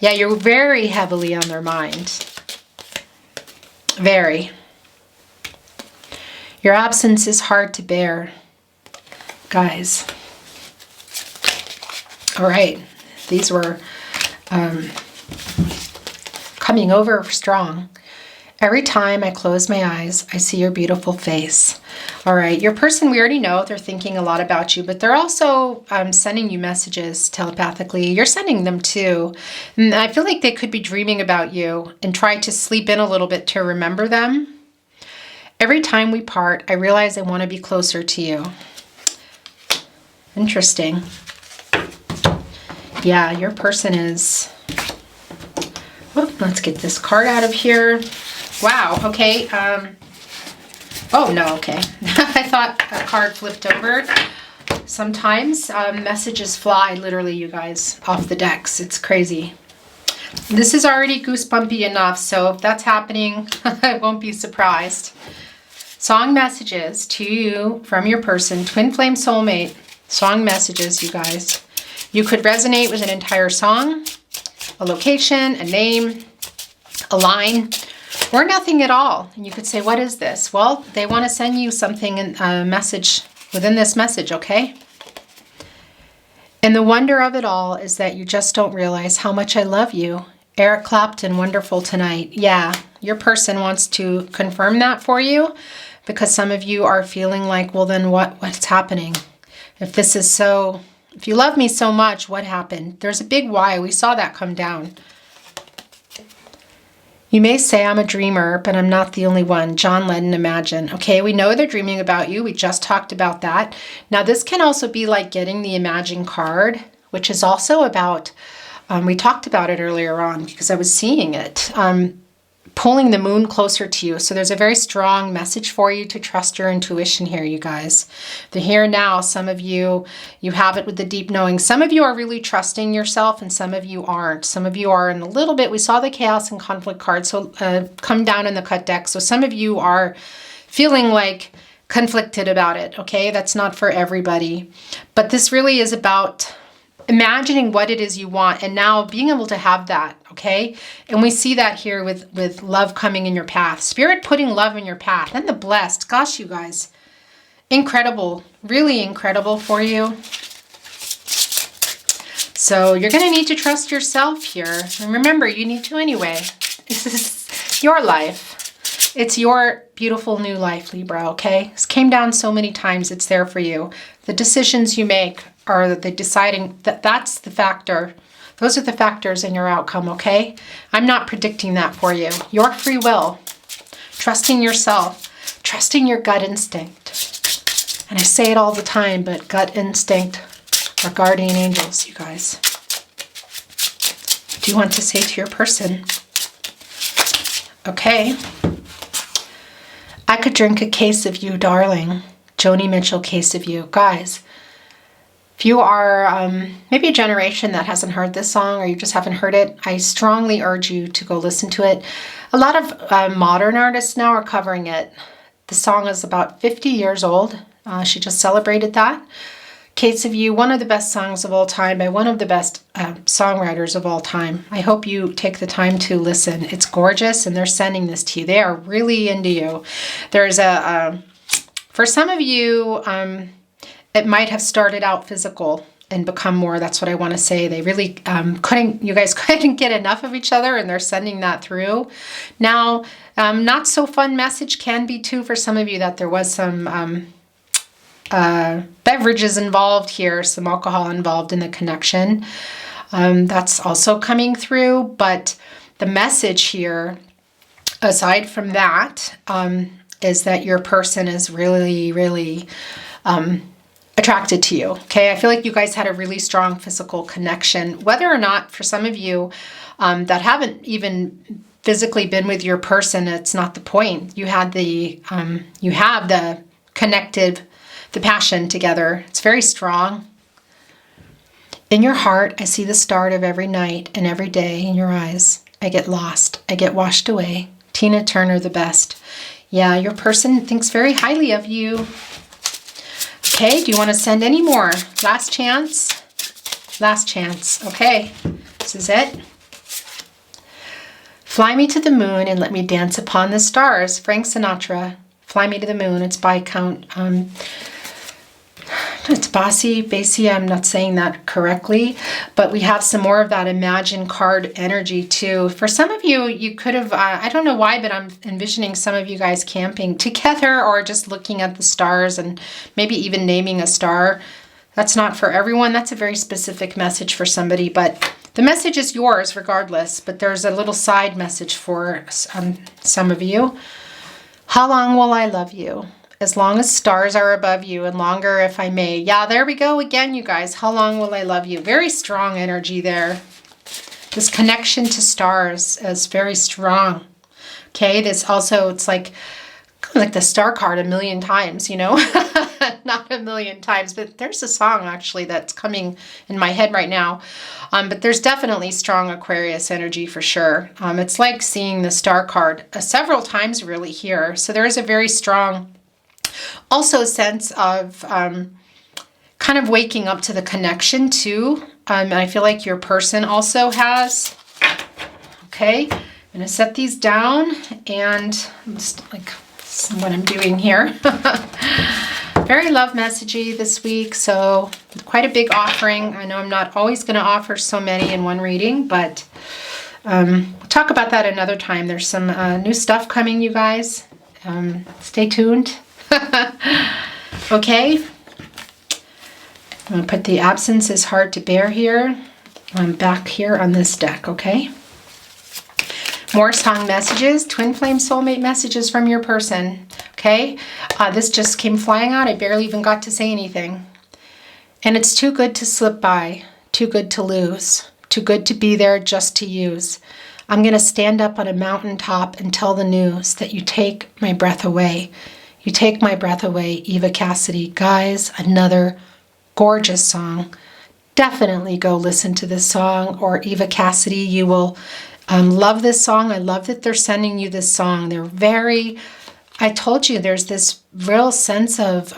Yeah, you're very heavily on their mind. Very. Your absence is hard to bear. Guys. All right. These were coming over strong. Every time I close my eyes, I see your beautiful face. All right, your person, we already know they're thinking a lot about you, but they're also sending you messages telepathically. You're sending them too. And I feel like they could be dreaming about you and try to sleep in a little bit to remember them. Every time we part, I realize I want to be closer to you. Interesting. Yeah, your person is... Oh, let's get this card out of here. Wow, okay. Oh, no, okay. I thought a card flipped over. Sometimes messages fly, literally, you guys, off the decks. It's crazy. This is already goosebumpy enough, so if that's happening, I won't be surprised. Song messages to you from your person, twin flame soulmate. Song messages, you guys. You could resonate with an entire song, a location, a name, a line, or nothing at all. And you could say, what is this? Well, they want to send you something, a message within this message, okay? And the wonder of it all is that you just don't realize how much I love you. Eric Clapton, wonderful tonight. Yeah, your person wants to confirm that for you because some of you are feeling like, well, then what's happening? If this is so, if you love me so much, what happened? There's a big why. We saw that come down. You may say I'm a dreamer, but I'm not the only one. John Lennon, Imagine. Okay, we know they're dreaming about you. We just talked about that. Now, this can also be like getting the Imagine card, which is also about, we talked about it earlier on because I was seeing it, pulling the moon closer to you. So there's a very strong message for you to trust your intuition here, you guys. The here and now, some of you, you have it with the deep knowing. Some of you are really trusting yourself and some of you aren't. Some of you are in a little bit, we saw the chaos and conflict card, so come down in the cut deck. So some of you are feeling like conflicted about it, okay? That's not for everybody. But this really is about imagining what it is you want, and now being able to have that, okay? And we see that here with love coming in your path. Spirit putting love in your path. And the blessed. Gosh, you guys. Incredible. Really incredible for you. So you're going to need to trust yourself here. And remember, you need to anyway. This is your life. It's your beautiful new life, Libra, okay? This came down so many times. It's there for you. The decisions you make are the deciding, that's the factor. Those are the factors in your outcome, okay? I'm not predicting that for you. Your free will. Trusting yourself. Trusting your gut instinct. And I say it all the time, but gut instinct, or guardian angels, you guys. What do you want to say to your person? Okay. I could drink a case of you, darling. Joni Mitchell, Case of You. Guys, if you are maybe a generation that hasn't heard this song, or you just haven't heard it, I strongly urge you to go listen to it. A lot of modern artists now are covering it. The song is about 50 years old. She just celebrated that. Case of You, one of the best songs of all time by one of the best songwriters of all time. I hope you take the time to listen. It's gorgeous, and they're sending this to you. They are really into you. There's for some of you, it might have started out physical and become more. That's what I want to say. They really you guys couldn't get enough of each other, and they're sending that through. Now, not so fun message can be too for some of you that there was some beverages involved here, some alcohol involved in the connection. That's also coming through, but the message here, aside from that, is that your person is really, really attracted to you. Okay, I feel like you guys had a really strong physical connection. Whether or not, for some of you that haven't even physically been with your person, it's not the point. You had you have the connected, the passion together. It's very strong. In your heart, I see the start of every night and every day. In your eyes, I get lost. I get washed away. Tina Turner, the best. Yeah, your person thinks very highly of you. Okay, do you want to send any more? Last chance. Last chance. Okay, this is it. Fly me to the moon and let me dance upon the stars. Frank Sinatra. Fly me to the moon. It's by Count. It's Basie, I'm not saying that correctly, but we have some more of that Imagine card energy too. For some of you, you could have, I don't know why, but I'm envisioning some of you guys camping together or just looking at the stars and maybe even naming a star. That's not for everyone. That's a very specific message for somebody, but the message is yours regardless, but there's a little side message for some of you. How long will I love you? As long as stars are above you, and longer if I may. Yeah, there we go again, you guys. How long will I love you? Very strong energy there. This connection to stars is very strong. Okay, this also, it's like the star card a million times, you know? Not a million times, but there's a song actually that's coming in my head right now. But there's definitely strong Aquarius energy for sure. It's like seeing the star card several times really here. So there is a very strong also sense of kind of waking up to the connection too. And I feel like your person also has. Okay, I'm going to set these down, and I'm just like, this is what I'm doing here. Very love messagey this week, so quite a big offering. I know I'm not always going to offer so many in one reading, but we'll talk about that another time. There's some new stuff coming, you guys. Stay tuned. Okay. I'm going to put the absence is hard to bear here. I'm back here on this deck, okay? More song messages, twin flame soulmate messages from your person, okay? This just came flying out. I barely even got to say anything. And it's too good to slip by, too good to lose, too good to be there just to use. I'm going to stand up on a mountaintop and tell the news that you take my breath away. You take my breath away, Eva Cassidy. Guys, another gorgeous song. Definitely go listen to this song, or Eva Cassidy. You will love this song. I love that they're sending you this song. They're very, I told you, there's this real sense of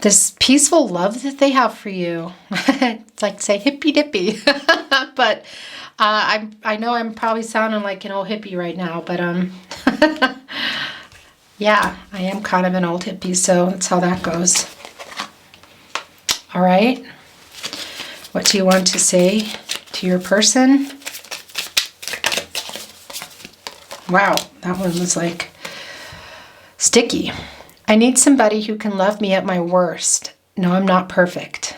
this peaceful love that they have for you. It's like say hippy dippy, but I know I'm probably sounding like an old hippie right now, but yeah, I am kind of an old hippie, so that's how that goes. All right. What do you want to say to your person? Wow, that one was like sticky. I need somebody who can love me at my worst. No, I'm not perfect.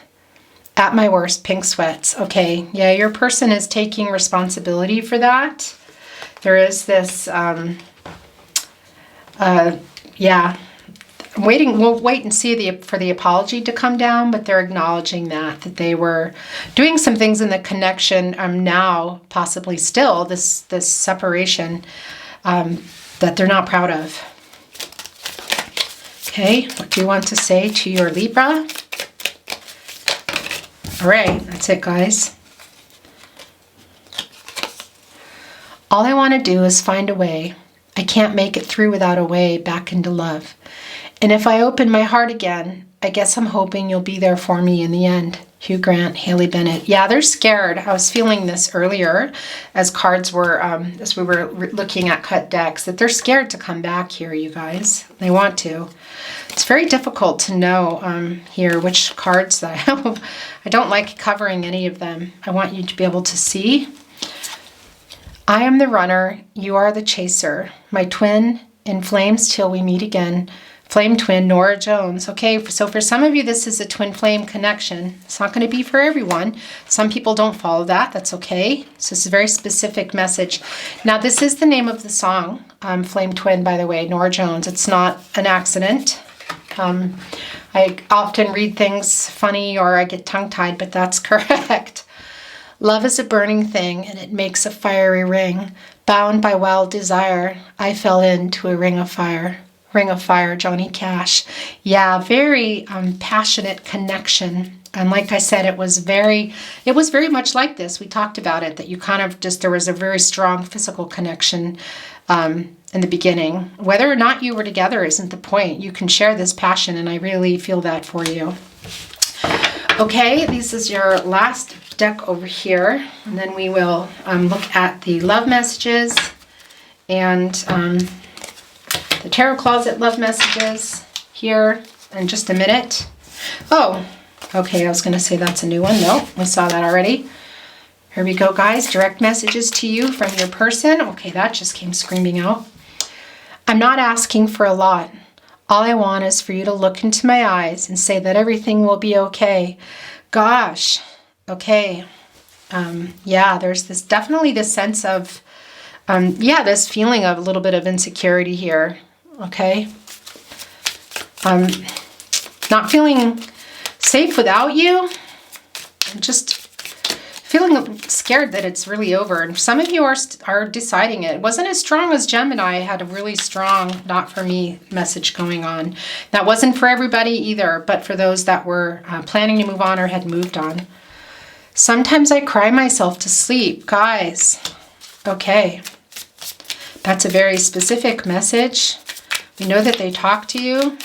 At my worst, pink sweats. Okay, yeah, your person is taking responsibility for that. There is this, yeah, we'll wait and see for the apology to come down, but they're acknowledging that they were doing some things in the connection, now, possibly still, this separation, that they're not proud of. Okay, what do you want to say to your Libra? All right, that's it, guys. All I want to do is find a way. I can't make it through without a way back into love. And if I open my heart again, I guess I'm hoping you'll be there for me in the end. Hugh Grant, Haley Bennett. Yeah, they're scared. I was feeling this earlier as cards were, as we were looking at cut decks, that they're scared to come back here, you guys. They want to. It's very difficult to know here which cards that I have. I don't like covering any of them. I want you to be able to see. I am the runner. You are the chaser. My twin in flames till we meet again. Flame twin, Nora Jones. Okay, so for some of you, this is a twin flame connection. It's not going to be for everyone. Some people don't follow that. That's okay. So it's a very specific message. Now, this is the name of the song, Flame Twin, by the way, Nora Jones. It's not an accident. I often read things funny or I get tongue-tied, but that's correct. Love is a burning thing, and it makes a fiery ring. Bound by wild desire, I fell into a ring of fire. Ring of Fire, Johnny Cash. Yeah, very passionate connection. And like I said, it was very much like this. We talked about it, that you kind of just, there was a very strong physical connection in the beginning. Whether or not you were together isn't the point. You can share this passion, and I really feel that for you. Okay, this is your last deck over here. And then we will look at the love messages and the Tarot Closet love messages here in just a minute. Oh, okay, I was going to say that's a new one. No, we saw that already. Here we go, guys. Direct messages to you from your person. Okay, that just came screaming out. I'm not asking for a lot. All I want is for you to look into my eyes and say that everything will be okay. Gosh, okay. Yeah, there's this definitely this sense of, yeah, this feeling of a little bit of insecurity here. Okay. Not feeling safe without you. Just feeling scared that it's really over. And some of you are deciding it. It wasn't as strong as Gemini. I had a really strong not for me message going on. That wasn't for everybody either, but for those that were planning to move on or had moved on. Sometimes I cry myself to sleep. Guys, okay. That's a very specific message. We know that they talk to you.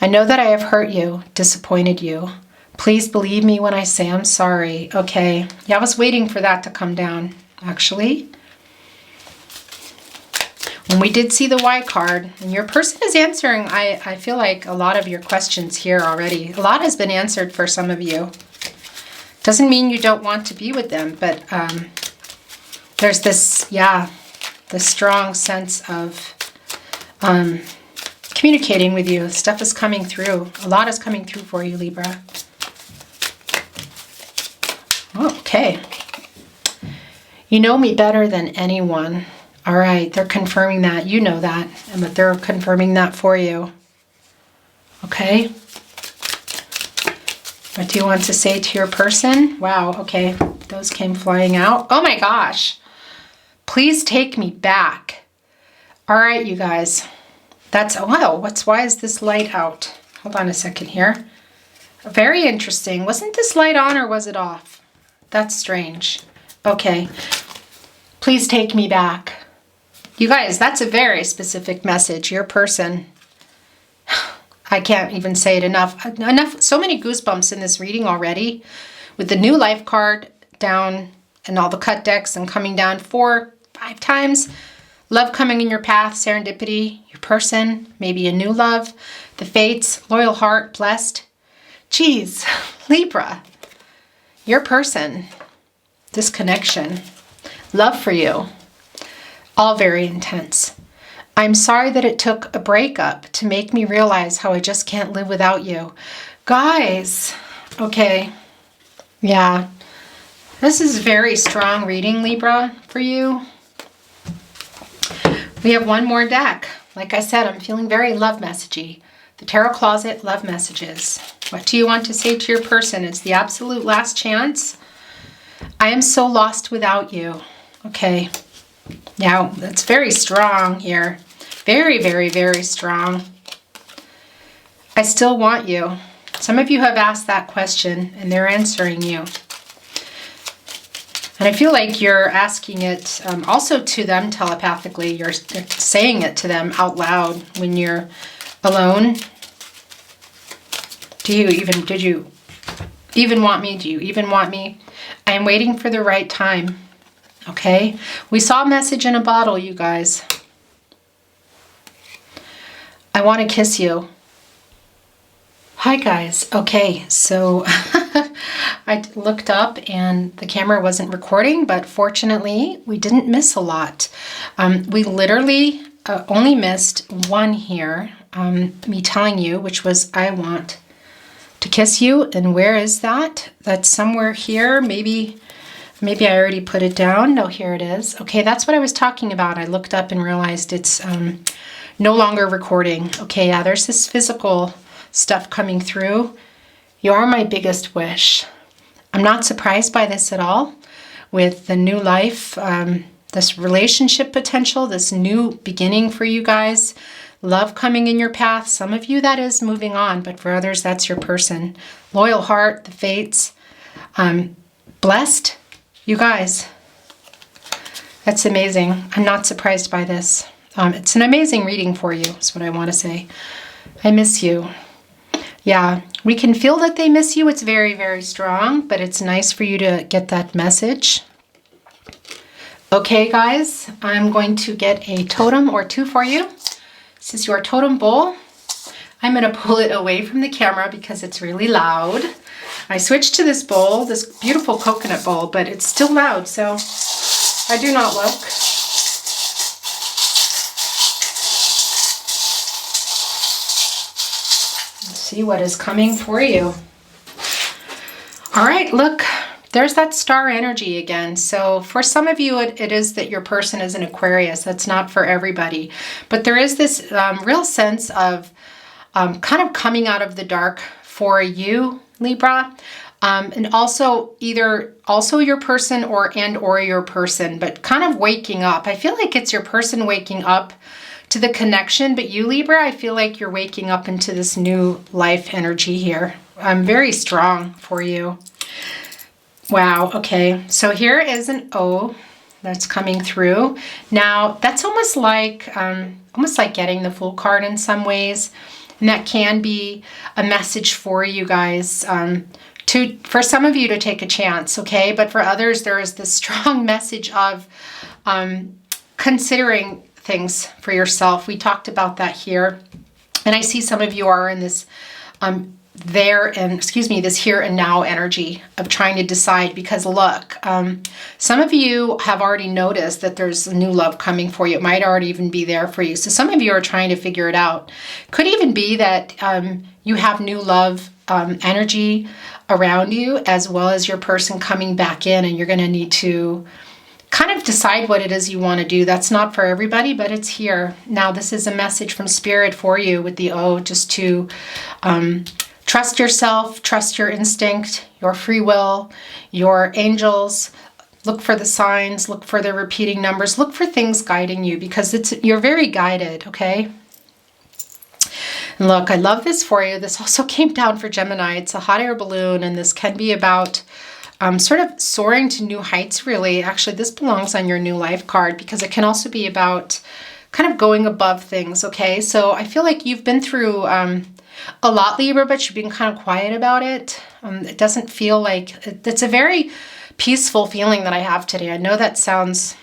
I know that I have hurt you, disappointed you. Please believe me when I say I'm sorry. Okay. Yeah, I was waiting for that to come down, actually. When we did see the Y card, and your person is answering, I feel like a lot of your questions here already. A lot has been answered for some of you. Doesn't mean you don't want to be with them, but there's this, yeah, this strong sense of communicating with you. Stuff is coming through. A lot is coming through for you, Libra. Okay. You know me better than anyone. All right, they're confirming that. You know that, but they're confirming that for you. Okay. What do you want to say to your person? Wow, okay. Those came flying out. Oh my gosh. Please take me back. All right, you guys. That's, wow, why is this light out? Hold on a second here. Very interesting. Wasn't this light on or was it off? That's strange. Okay. Please take me back. You guys, that's a very specific message. Your person. I can't even say it enough. So many goosebumps in this reading already, with the new life card down and all the cut decks and coming down 4, 5 times. Love coming in your path, serendipity, your person, maybe a new love, the fates, loyal heart, blessed. Geez, Libra, your person, this connection, love for you, all very intense. I'm sorry that it took a breakup to make me realize how I just can't live without you. Guys, okay, yeah, this is very strong reading, Libra, for you. We have one more deck. Like I said, I'm feeling very love messagey. The Tarot Closet Love Messages. What do you want to say to your person? It's the absolute last chance. I am so lost without you. Okay. Now, that's very strong here. Very, very, very strong. I still want you. Some of you have asked that question and they're answering you. And I feel like you're asking it also to them telepathically. You're saying it to them out loud when you're alone. Did you even want me? Do you even want me? I am waiting for the right time. Okay? We saw a message in a bottle, you guys. I want to kiss you. Hi guys. Okay, so I looked up and the camera wasn't recording, but fortunately we didn't miss a lot. We literally only missed one here, me telling you, which was I want to kiss you. And where is that? That's somewhere here. Maybe I already put it down. No, here it is. Okay, that's what I was talking about. I looked up and realized it's no longer recording. Okay, yeah, there's this physical stuff coming through. You are my biggest wish. I'm not surprised by this at all. With the new life, this relationship potential, this new beginning for you guys, love coming in your path. Some of you that is moving on, but for others that's your person. Loyal heart, the fates, blessed. You guys, that's amazing. I'm not surprised by this. It's an amazing reading for you, is what I want to say. I miss you. Yeah, we can feel that they miss you. It's very, very strong, but it's nice for you to get that message. Okay, guys, I'm going to get a totem or two for you. This is your totem bowl. I'm going to pull it away from the camera because it's really loud. I switched to this bowl, this beautiful coconut bowl, but it's still loud, so I do not look. See what is coming for you. All right, look, there's that star energy again. So for some of you, it is that your person is an Aquarius. That's not for everybody. But there is this real sense of kind of coming out of the dark for you, Libra. And also also your person or your person, but kind of waking up. I feel like it's your person waking up to the connection, but you, Libra, I feel like you're waking up into this new life energy here. Very strong for you. Wow, okay. So here is an O that's coming through. Now, that's almost like getting the Fool card in some ways. And that can be a message for you guys, for some of you to take a chance, okay? But for others, there is this strong message of considering things for yourself. We talked about that here. And I see some of you are in this this here and now energy of trying to decide, because look, some of you have already noticed that there's a new love coming for you. It might already even be there for you. So some of you are trying to figure it out. Could even be that you have new love energy around you, as well as your person coming back in, and you're going to need to kind of decide what it is you want to do. That's not for everybody, but it's here. Now, this is a message from Spirit for you with the O, just to trust yourself, trust your instinct, your free will, your angels. Look for the signs, look for the repeating numbers, look for things guiding you, because you're very guided, okay? And look, I love this for you. This also came down for Gemini. It's a hot air balloon, and this can be about sort of soaring to new heights, really. Actually, this belongs on your new life card, because it can also be about kind of going above things, okay? So I feel like you've been through a lot, Libra, but you've been kind of quiet about it. It doesn't feel like, it's a very peaceful feeling that I have today. I know that sounds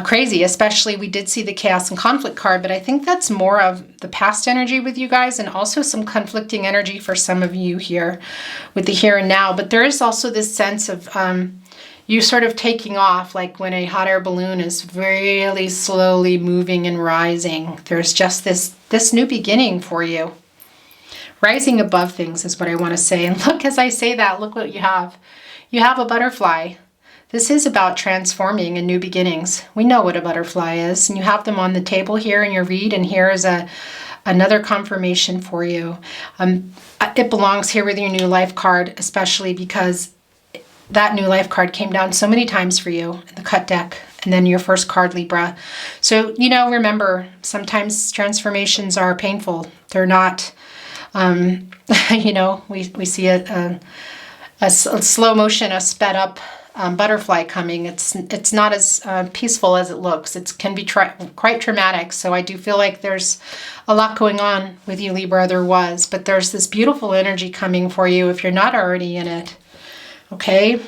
crazy, especially we did see the chaos and conflict card, but I think that's more of the past energy with you guys, and also some conflicting energy for some of you here with the here and now. But there is also this sense of you sort of taking off, like when a hot air balloon is really slowly moving and rising. There's just this new beginning for you. Rising above things is what I want to say. And look, as I say that, look what you have. You have a butterfly. This is about transforming and new beginnings. We know what a butterfly is, and you have them on the table here in your read, and here is another confirmation for you. It belongs here with your new life card, especially because that new life card came down so many times for you in the cut deck, and then your first card, Libra. So, remember, sometimes transformations are painful. They're not, we see a slow motion, a sped up butterfly coming. It's not as peaceful as it looks. It can be quite traumatic. So I do feel like there's a lot going on with you, Libra. There was, but there's this beautiful energy coming for you if you're not already in it. Okay.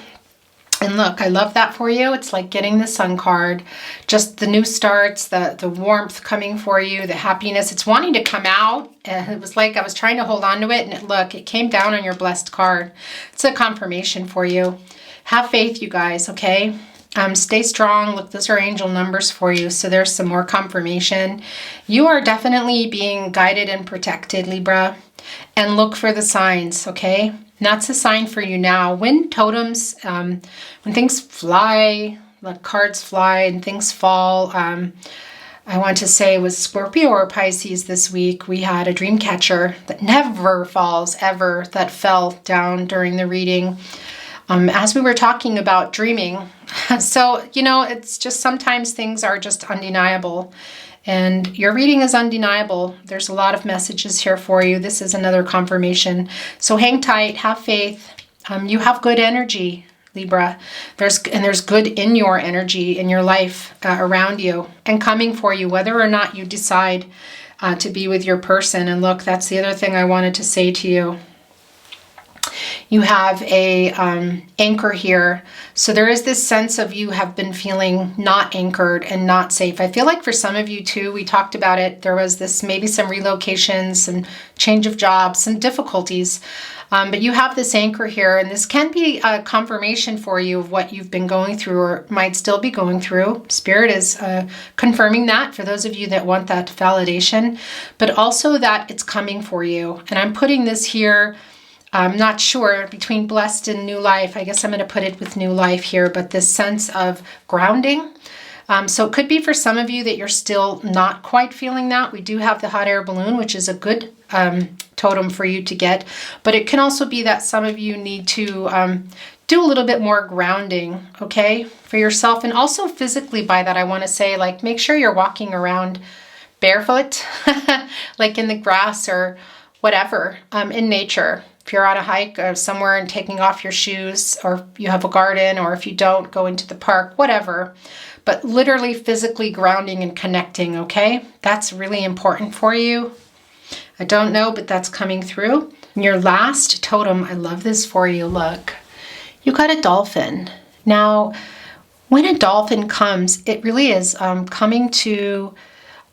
And look, I love that for you. It's like getting the Sun card, just the new starts, the warmth coming for you, the happiness. It's wanting to come out. It was like I was trying to hold on to it, and it came down on your blessed card. It's a confirmation for you. Have faith, you guys, okay? Stay strong. Look, those are angel numbers for you. So there's some more confirmation. You are definitely being guided and protected, Libra. And look for the signs, okay? And that's a sign for you now. When totems, when things fly, like cards fly and things fall, I want to say with Scorpio or Pisces this week, we had a dream catcher that never falls, ever, that fell down during the reading. As we were talking about dreaming. So, it's just sometimes things are just undeniable. And your reading is undeniable. There's a lot of messages here for you. This is another confirmation. So hang tight, have faith. You have good energy, Libra. There's good in your energy, in your life, around you and coming for you, whether or not you decide to be with your person. And look, that's the other thing I wanted to say to you. You have a anchor here. So there is this sense of you have been feeling not anchored and not safe. I feel like for some of you too, we talked about it. There was this, maybe some relocations, some change of jobs, some difficulties. But you have this anchor here, and this can be a confirmation for you of what you've been going through or might still be going through. Spirit is confirming that for those of you that want that validation, but also that it's coming for you. And I'm putting this here, I'm not sure, between blessed and new life. I guess I'm going to put it with new life here, but this sense of grounding. So it could be for some of you that you're still not quite feeling that. We do have the hot air balloon, which is a good totem for you to get, but it can also be that some of you need to do a little bit more grounding, okay, for yourself. And also physically by that, I want to say, like, make sure you're walking around barefoot, like in the grass or whatever, in nature. If you're on a hike or somewhere and taking off your shoes, or you have a garden, or if you don't, go into the park, whatever. But literally physically grounding and connecting, okay? That's really important for you. I don't know, but that's coming through. And your last totem, I love this for you. Look, you got a dolphin. Now, when a dolphin comes, it really is coming to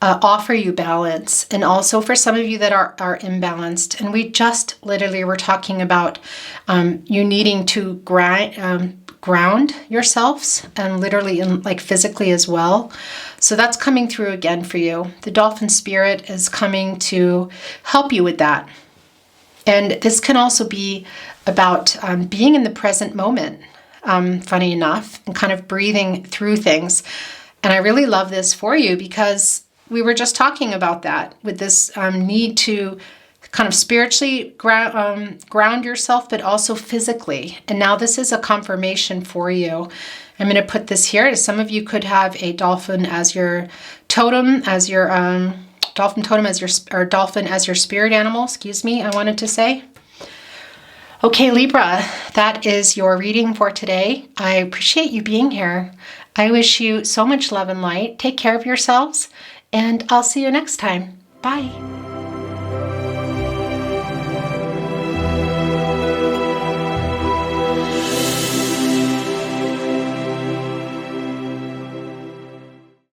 offer you balance, and also for some of you that are imbalanced. And we just literally were talking about you needing to ground yourselves, and literally and like physically as well. So that's coming through again for you. The dolphin spirit is coming to help you with that. And this can also be about being in the present moment, funny enough, and kind of breathing through things. And I really love this for you because we were just talking about that with this need to kind of spiritually ground yourself, but also physically. And now this is a confirmation for you. I'm going to put this here. Some of you could have a dolphin as your totem, as your dolphin totem, as your, or dolphin as your spirit animal. Excuse me, I wanted to say. Okay, Libra, that is your reading for today. I appreciate you being here. I wish you so much love and light. Take care of yourselves, and I'll see you next time. Bye.